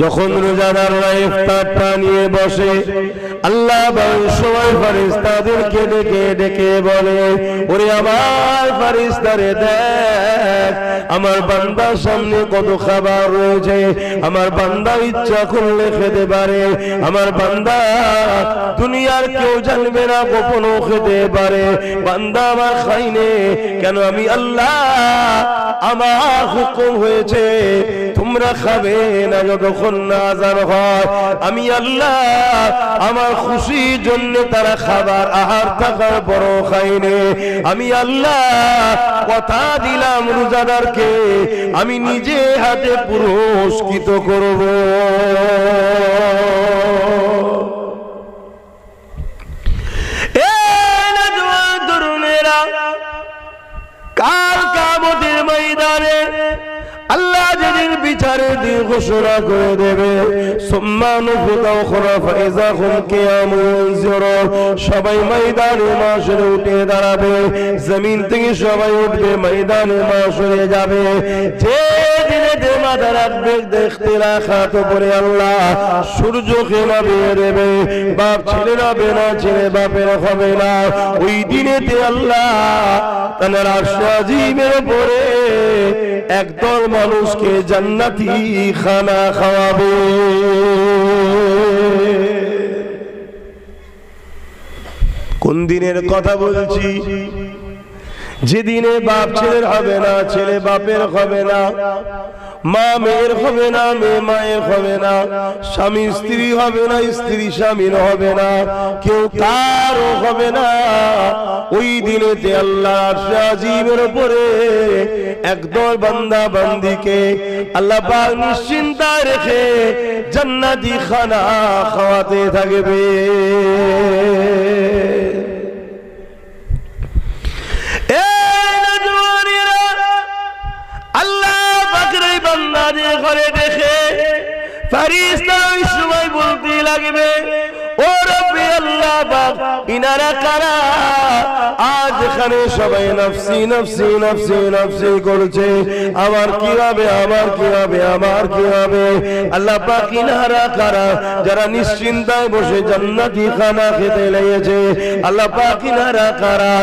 যখন রোজাদাররা ইফতারটা নিয়ে বসে আল্লাহ সবাই ফেরেশতাদেরকে ডেকে ডেকে বলে, ওরে আমার ফেরেশতারে দেখ আমার বান্দার সামনে কত খাবার রয়েছে, আমার বান্দা ইচ্ছা করলে খেতে পারে, আমার বান্দা দুনিয়ার কেউ জানবে না গোপনও খেতে পারে, বান্দা আমার খাইনে কেন? আমি আল্লাহ আমার হুকুম হয়েছে তোমরা খাবে না যতক্ষণ না আযান হয়। আমি আল্লাহ আমার খুশির জন্য তারা খাবার আহার থাকার পরও খাইনি। আমি আল্লাহ কথা দিলাম রোজাদারকে আমি নিজে হাতে পুরস্কৃত করব। কাল কিয়ামতের ময়দানে আল্লাহ যেদিন বিচারের দিন ঘোষণা করে দেবে, সবাই ময়দানে মাশরে উঠে দাঁড়াবে, জমিন থেকে সবাই উঠবে ময়দানে মাশরে যাবে। যে দিনে মাথা রাখবে দেখতে রাখাত পরে আল্লাহ সূর্যকে নামিয়ে দেবে, বাপ ছেলের হবে না, ছেলে বাপের হবে না। ওই দিনেতে আল্লাহ তার আরশে আজিমের উপরে একদল মানুষকে জান্নাতি খানা খাওয়াবে। কোন দিনের কথা বলছি? যেদিনে বাপ ছেলের হবে না, ছেলে বাপের হবে না, মা মেয়ের হবে না, মেয়ে মায়ের হবে না, স্বামী স্ত্রী হবে না, স্ত্রী স্বামীর হবে না, কেউ কারও হবে না। ওই দিনেতে আল্লাহ আরশে আজিমের উপরে একদল বান্দা বান্দিকে আল্লাহ পাক নিশ্চিন্তায় রেখে জান্নাতি খানা খাওয়াতে থাকবে। আল্লাহ পাকের এই বান্দাদের ঘরে দেখে ফেরেশতা ওই সময় বলতে লাগবে, ও রব্বি আল্লাহ পাক ইনারা কারা? আজ এখানে সবাই নফসি নফসি নফসি নফসি করছে, আমার কি হবে, আমার কি হবে, আমার কি হবে? আল্লাহ পাক ইনারা কারা? যারা নিশ্চিন্তায় বসে জান্নাতি খানা খেতে লেগেছে। আল্লাহ পাক ইনারা কারা?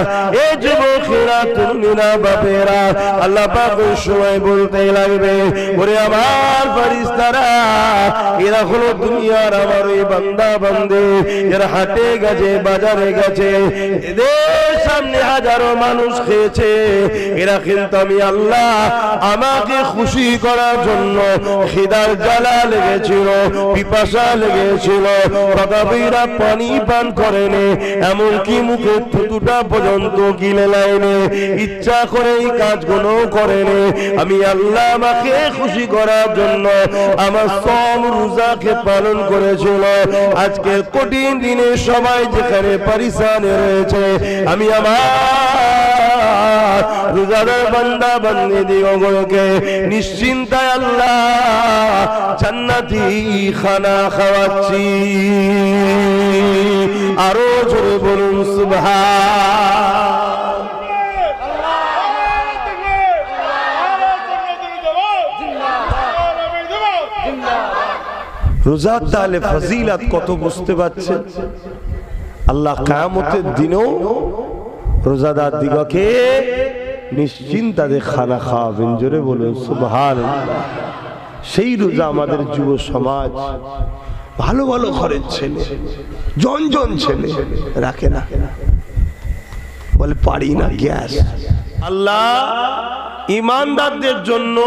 এই যুবকেরা, তরুণীরা, বাপেরা। আল্লাহ পাক ওই সময় বলতে লাগবে, ওরে আমার ফেরেশতারা, এরা হলো দুনিয়ার আমার ওই বান্দা বান্দী, এরা হাটে গেছে, বাজারে গেছে, এদের সামনে হাজারো মানুষ খেয়েছে, এরা কিন্তু আমি আল্লাহ আমাকে খুশি করার জন্য খিদার জ্বালা লেগেছিল, পিপাসা লেগেছিল, তথাপিরা পানি পান করেনি, এমনকি মুখের থুতুটা পর্যন্ত গিলে লাইনি, ইচ্ছা করে এই কাজগুলো করেনি। আমি আল্লাহ আমাকে খুশি করার জন্য আমার সব রোজাকে পালন করেছিল। আজকে কঠিন দিনে সবাই যেখানে পরিশানে রয়েছে, আমি আমার রোজাদার বান্দা বান্দীদিগণকে নিশ্চিন্তায় আল্লাহ জান্নাতি খানা খাওয়াচ্ছি। আরো জোরে বলুন সুবহান। রোজার তাহলে ফজিলত কত বুঝতে পারছেন? আল্লাহ কিয়ামতের দিনেও রোজাদার দিগকে নিশ্চিন্তায় খানা খাওয়াবেন। জোরে বলুন সুবহানাল্লাহ। সেই রোজা আমাদের যুব সমাজ ভালো ভালো ঘরের ছেলে, জন জন ছেলে রাখে না, বলে পারি না গ্যাস। আল্লাহ ঈমানদারদের জন্য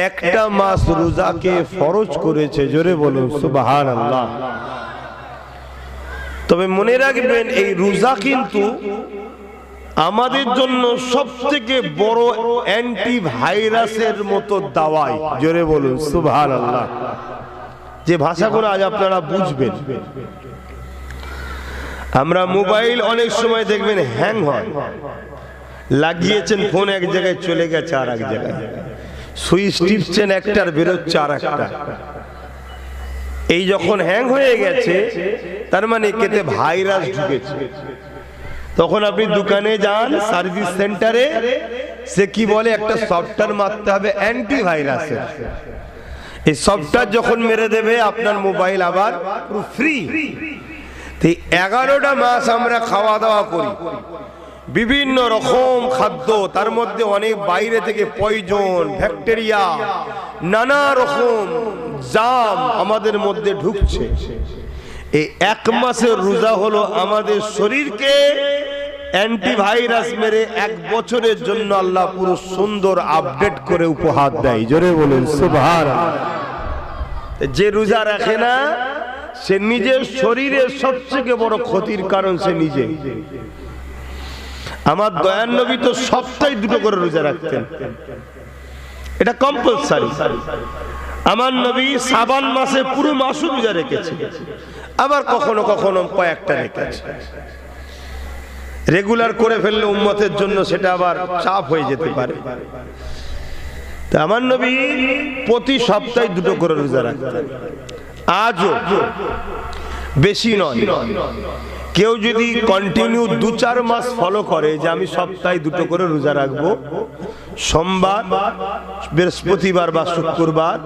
একটা মাস রোজাকে ফরজ করেছে। জোরে বলুন সুবহানাল্লাহ। তবে মনে রাখবেন এই রোজা কিন্তু আমাদের জন্য সবথেকে বড় অ্যান্টিভাইরাসের মতো দাওয়াই। জোরে বলুন সুবহানাল্লাহ। যে ভাষাগুলো আজ আপনারা বুঝবেন, আমরা মোবাইল অনেক সময় দেখবেন হ্যাং হয়, লাগিয়েছেন ফোন এক জায়গায় চলে গেছে আর এক জায়গায়, সুইচ টিপছেন একটার বেরোচ্ছে আর একটা। এই যখন হ্যাং হয়ে গেছে তার মানে কেটে ভাইরাস ঢুকেছে। তখন আপনি দোকানে যান, সার্ভিস সেন্টারে, সে কি বলে একটা সফটওয়্যার মারতে হবে অ্যান্টিভাইরাসের। এই সফটওয়্যার যখন মেরে দেবে আপনার মোবাইল আবার পুরো ফ্রি। 11টা মাস আমরা খাওয়া দাওয়া করি, বিভিন্ন রকম খাদ্য, তার মধ্যে অনেক বাইরে থেকে পয়জন, ব্যাকটেরিয়া, নানা রকম জাম আমাদের মধ্যে ঢুকছে। এই 1 মাসের রোজা হলো আমাদের শরীরকে অ্যান্টিভাইরাস মেরে 1 বছরের জন্য আল্লাহ পুরো সুন্দর আপডেট করে উপহার দেয়। জোরে বলুন সুবহানাল্লাহ। যে রোজা রাখে না সে নিজের শরীরের সবচেয়ে বড় ক্ষতির কারণ সে নিজে। আমার দয়ার নবী তো সপ্তাহে 2টো করে রোজা রাখতেন, এটা কম্পালসারি। আমার নবী শাবান মাসে পুরো মাস রোজা রেখেছে, আবার কখনো কখনো কয়েকটা রেখেছে। রেগুলার করে ফেললে উম্মতের জন্য সেটা আবার চাপ হয়ে যেতে পারে। তা আমার নবী প্রতি সপ্তাহে 2টো করে রোজা রাখতেন। আজও বেশি নয়, কেউ যদি কন্টিনিউ 2-4 মাস ফলো করে যে আমি সপ্তাহে 2টো করে রোজা রাখবো, সোমবার, বৃহস্পতিবার বা শুক্রবার,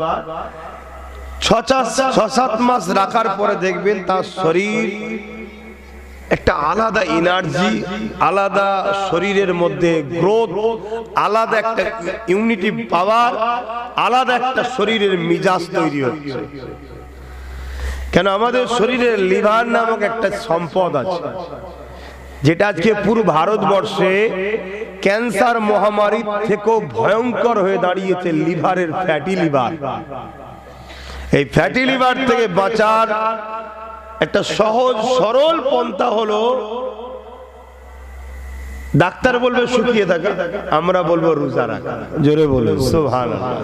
6-7 মাস রাখার পরে দেখবেন তার শরীর একটা আলাদা এনার্জি, আলাদা শরীরের মধ্যে গ্রোথ, আলাদা একটা ইউনিটি পাওয়ার, আলাদা একটা শরীরের মিজাজ তৈরি হচ্ছে। কেন আমাদের শরীরের লিভার নামক একটা সম্পদ আছে, যেটা আজকে পুরো ভারতবর্ষে ক্যান্সার মহামারী থেকেও ভয়ঙ্কর হয়ে দাঁড়িয়েছে, লিভারের ফ্যাটি লিভার। এই ফ্যাটি লিভার থেকে বাঁচার একটা সহজ সরল পন্থা হলো, ডাক্তার বলবে শুকিয়ে থাকা, আমরা বলবো রোজা রাখা। জোরে বলুন সুবহানাল্লাহ।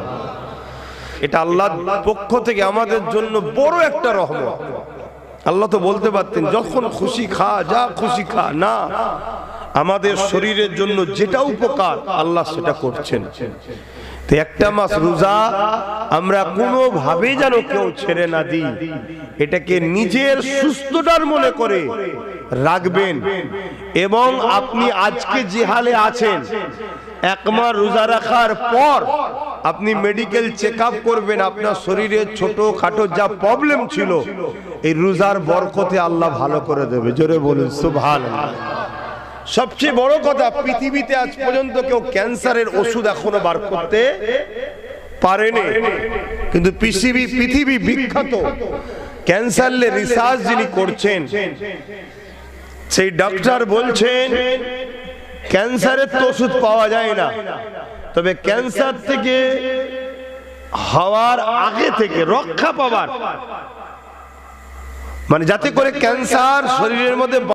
এটা আল্লাহর পক্ষ থেকে আমাদের জন্য বড় একটা রহমত। আল্লাহ তো বলতে পারতেন যখন খুশি খা, যা খুশি খা, না, আমাদের শরীরের জন্য যেটা উপকার আল্লাহ সেটা করছেন। তো 1টা মাস রোজা আমরা কোনোভাবে যেন কেউ ছেড়ে না দিই, এটাকে নিজের সুস্থতার মনে করে রাখবেন। এবং আপনি আজকে যে হালে আছেন, 1 মাস রোজা রাখার পর আপনি মেডিকেল চেকআপ করবেন, আপনার শরীরে ছোটখাটো যা প্রবলেম ছিল এই রোজার বরকতে আল্লাহ ভালো করে দেবে। জোরে বলুন সুবহানাল্লাহ। সবচেয়ে বড় কথা, পৃথিবীতে আজ পর্যন্ত কেউ ক্যান্সারের ওষুধ এখনো বার করতে পারেনি, কিন্তু পৃথিবী বিখ্যাত ক্যান্সার রিসার্চ যিনি করছেন, সেই ডাক্তার বলছেন ক্যান্সারের তো ওষুধ পাওয়া যায় না, তবে ক্যান্সার থেকে হওয়ার আগে থেকে রক্ষা পাবার, মানে যাতে করে ক্যান্সার শরীরের মধ্যে